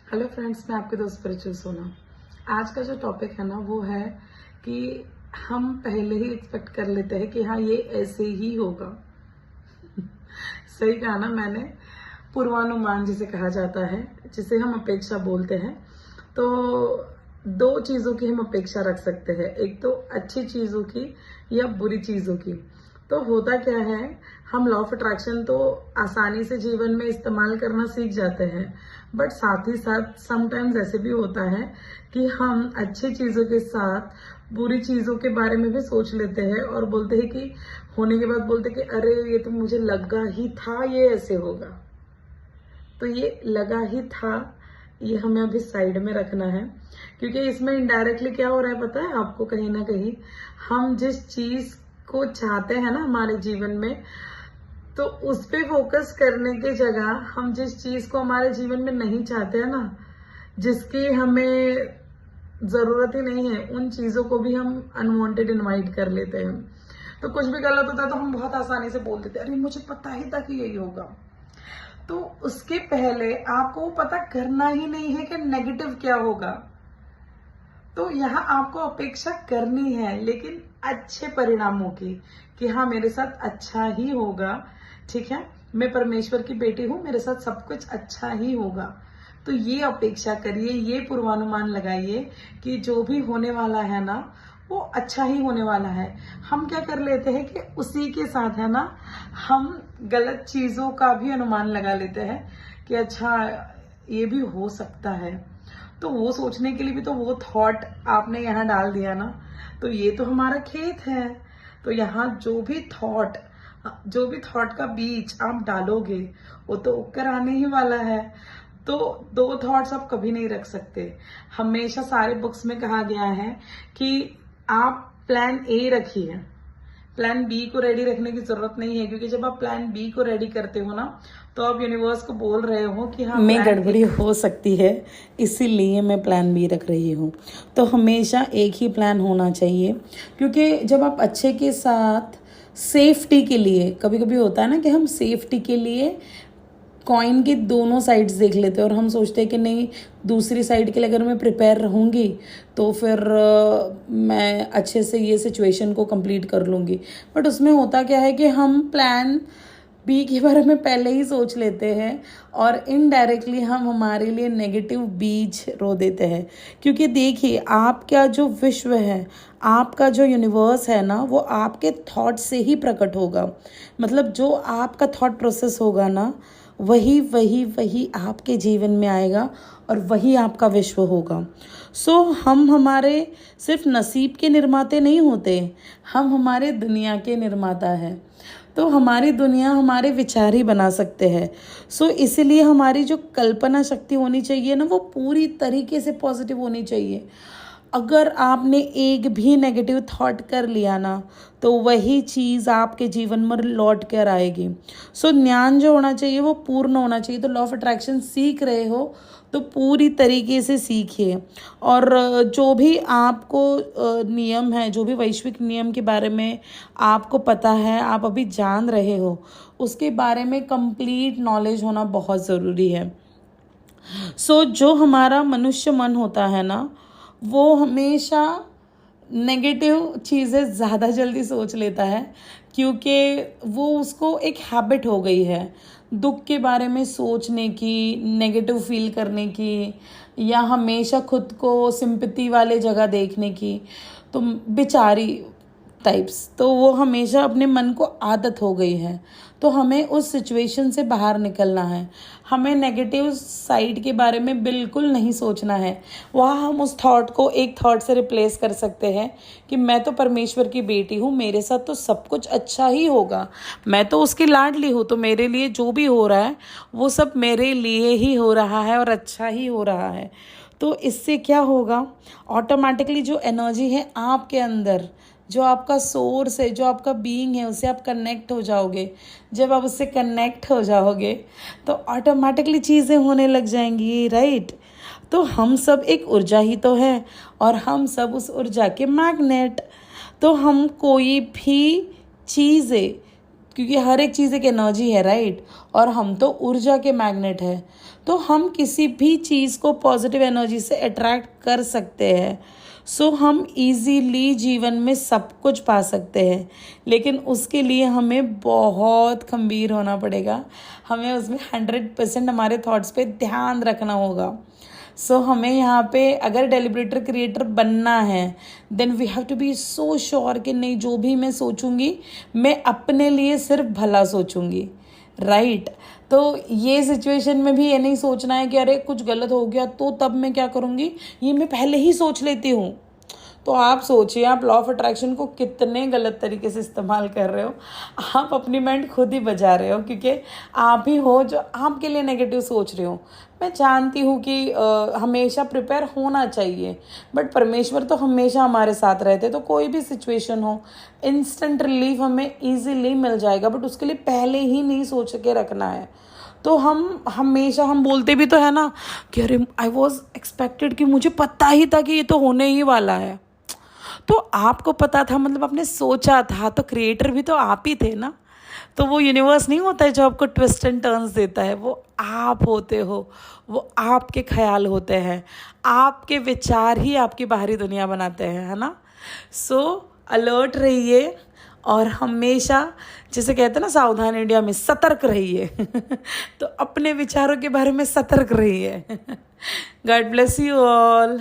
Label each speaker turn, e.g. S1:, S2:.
S1: Hello friends, मैं आपके दोस्त स्पिरिचुअल सोना। आज का जो टॉपिक है ना वो है कि हम पहले ही एक्सपेक्ट कर लेते हैं कि हाँ ये ऐसे ही होगा। सही कहा ना मैंने। पूर्वानुमान जिसे कहा जाता है, जिसे हम अपेक्षा बोलते हैं। तो दो चीजों की हम अपेक्षा रख सकते हैं, एक तो अच्छी चीजों की या बुरी चीजों की। तो होता क्या है, हम लॉ ऑफ अट्रैक्शन तो आसानी से जीवन में इस्तेमाल करना सीख जाते हैं, बट साथ ही साथ समटाइम्स ऐसे भी होता है कि हम अच्छी चीजों के साथ बुरी चीजों के बारे में भी सोच लेते हैं और बोलते हैं कि होने के बाद बोलते कि अरे ये तो मुझे लगा ही था ये ऐसे होगा। तो ये लगा ही था, ये हमें अभी साइड में रखना है, क्योंकि इसमें इनडायरेक्टली क्या हो रहा है पता है आपको। कहीं ना कहीं हम जिस चीज को चाहते हैं ना हमारे जीवन में, तो उस पे फोकस करने की जगह हम जिस चीज को हमारे जीवन में नहीं चाहते हैं ना, जिसकी हमें जरूरत ही नहीं है, उन चीजों को भी हम अनवांटेड इनवाइट कर लेते हैं। तो कुछ भी गलत होता है तो हम बहुत आसानी से बोल देते हैं, अरे मुझे पता ही था कि यही होगा। तो उसके पहले आपको पता करना ही नहीं है कि नेगेटिव क्या होगा। तो यहाँ आपको अपेक्षा करनी है, लेकिन अच्छे परिणामों की, कि हाँ मेरे साथ अच्छा ही होगा। ठीक है, मैं परमेश्वर की बेटी हूं, मेरे साथ सब कुछ अच्छा ही होगा। तो ये अपेक्षा करिए, ये पूर्वानुमान लगाइए कि जो भी होने वाला है ना वो अच्छा ही होने वाला है। हम क्या कर लेते हैं कि उसी के साथ है ना, हम गलत चीजों का भी अनुमान लगा लेते हैं कि अच्छा ये भी हो सकता है। तो वो सोचने के लिए भी तो वो थॉट आपने यहाँ डाल दिया ना, तो ये तो हमारा खेत है। तो यहाँ जो भी थॉट का बीज आप डालोगे वो तो उगकर आने ही वाला है। तो दो थॉट्स आप कभी नहीं रख सकते। हमेशा सारे बुक्स में कहा गया है कि आप प्लान ए रखिए, प्लान बी को रेडी रखने की जरूरत नहीं है, क्योंकि जब आप प्लान बी को रेडी करते हो ना, तो आप यूनिवर्स को बोल रहे हो कि हाँ
S2: में गड़बड़ी हो सकती है, इसीलिए मैं प्लान बी रख रही हूँ। तो हमेशा एक ही प्लान होना चाहिए, क्योंकि जब आप अच्छे के साथ सेफ्टी के लिए, कभी कभी होता है ना कि हम सेफ्टी के लिए कॉइन के दोनों साइड्स देख लेते हैं और हम सोचते हैं कि नहीं, दूसरी साइड के लिए अगर मैं प्रिपेयर रहूँगी तो फिर मैं अच्छे से ये सिचुएशन को कंप्लीट कर लूँगी। बट उसमें होता क्या है कि हम प्लान बी के बारे में पहले ही सोच लेते हैं और इनडायरेक्टली हम हमारे लिए नेगेटिव बीज रो देते हैं। क्योंकि देखिए, आपका जो विश्व है, आपका जो यूनिवर्स है ना, वो आपके थॉट से ही प्रकट होगा। मतलब जो आपका थॉट प्रोसेस होगा ना, वही वही वही आपके जीवन में आएगा और वही आपका विश्व होगा। सो हम हमारे सिर्फ नसीब के निर्माते नहीं होते, हम हमारे दुनिया के निर्माता हैं। तो हमारी दुनिया हमारे विचार ही बना सकते हैं। सो इसीलिए हमारी जो कल्पना शक्ति होनी चाहिए ना, वो पूरी तरीके से पॉजिटिव होनी चाहिए। अगर आपने एक भी नेगेटिव थॉट कर लिया ना, तो वही चीज़ आपके जीवन में लौट कर आएगी। सो ज्ञान जो होना चाहिए वो पूर्ण होना चाहिए। तो लॉ ऑफ अट्रैक्शन सीख रहे हो तो पूरी तरीके से सीखिए। और जो भी आपको नियम है, जो भी वैश्विक नियम के बारे में आपको पता है, आप अभी जान रहे हो, उसके बारे में कंप्लीट नॉलेज होना बहुत ज़रूरी है। सो जो हमारा मनुष्य मन होता है ना, वो हमेशा नेगेटिव चीज़ें ज़्यादा जल्दी सोच लेता है, क्योंकि वो उसको एक हैबिट हो गई है दुख के बारे में सोचने की, नेगेटिव फील करने की, या हमेशा खुद को सिंपैथी वाले जगह देखने की। तो बेचारी टाइप्स, तो वो हमेशा अपने मन को आदत हो गई है। तो हमें उस सिचुएशन से बाहर निकलना है। हमें नेगेटिव साइड के बारे में बिल्कुल नहीं सोचना है। वहाँ हम उस थॉट को एक थॉट से रिप्लेस कर सकते हैं कि मैं तो परमेश्वर की बेटी हूँ, मेरे साथ तो सब कुछ अच्छा ही होगा, मैं तो उसकी लाडली हूँ, तो मेरे लिए जो भी हो रहा है वो सब मेरे लिए ही हो रहा है और अच्छा ही हो रहा है। तो इससे क्या होगा, ऑटोमेटिकली जो एनर्जी है आपके अंदर, जो आपका सोर्स है, जो आपका बीइंग है, उससे आप कनेक्ट हो जाओगे। जब आप उससे कनेक्ट हो जाओगे तो ऑटोमेटिकली चीज़ें होने लग जाएंगी, राइट। तो हम सब एक ऊर्जा ही तो है और हम सब उस ऊर्जा के मैग्नेट। तो हम कोई भी चीज़ें, क्योंकि हर एक चीज़ एक एनर्जी है, राइट, और हम तो ऊर्जा के मैग्नेट है। तो हम किसी भी चीज़ को पॉजिटिव एनर्जी से अट्रैक्ट कर सकते हैं। सो हम इजीली जीवन में सब कुछ पा सकते हैं, लेकिन उसके लिए हमें बहुत खंबीर होना पड़ेगा। हमें उसमें 100% हमारे थॉट्स पे ध्यान रखना होगा। सो हमें यहाँ पे अगर डेलिब्रेटर क्रिएटर बनना है, then we have to be so sure कि नहीं, जो भी मैं सोचूंगी मैं अपने लिए सिर्फ भला सोचूंगी, राइट। तो ये सिचुएशन में भी ये नहीं सोचना है कि अरे कुछ गलत हो गया तो तब मैं क्या करूँगी, ये मैं पहले ही सोच लेती हूँ। तो आप सोचिए, आप लॉ ऑफ अट्रैक्शन को कितने गलत तरीके से इस्तेमाल कर रहे हो। आप अपनी माइंड खुद ही बजा रहे हो, क्योंकि आप ही हो जो आपके लिए नेगेटिव सोच रहे हो। मैं जानती हूँ कि हमेशा प्रिपेयर होना चाहिए, बट परमेश्वर तो हमेशा हमारे साथ रहते। तो कोई भी सिचुएशन हो, इंस्टेंट रिलीफ हमें ईजीली मिल जाएगा, बट उसके लिए पहले ही नहीं सोच के रखना है। तो हम हमेशा हम बोलते भी तो है ना कि अरे आई वॉज एक्सपेक्टेड, कि मुझे पता ही था कि ये तो होने ही वाला है। तो आपको पता था, मतलब आपने सोचा था, तो क्रिएटर भी तो आप ही थे ना। तो वो यूनिवर्स नहीं होता है जो आपको ट्विस्ट एंड टर्न्स देता है, वो आप होते हो, वो आपके ख्याल होते हैं, आपके विचार ही आपकी बाहरी दुनिया बनाते हैं, है ना। सो अलर्ट रहिए और हमेशा, जैसे कहते हैं ना सावधान इंडिया में, सतर्क रहिए। तो अपने विचारों के बारे में सतर्क रहिए। God bless you all.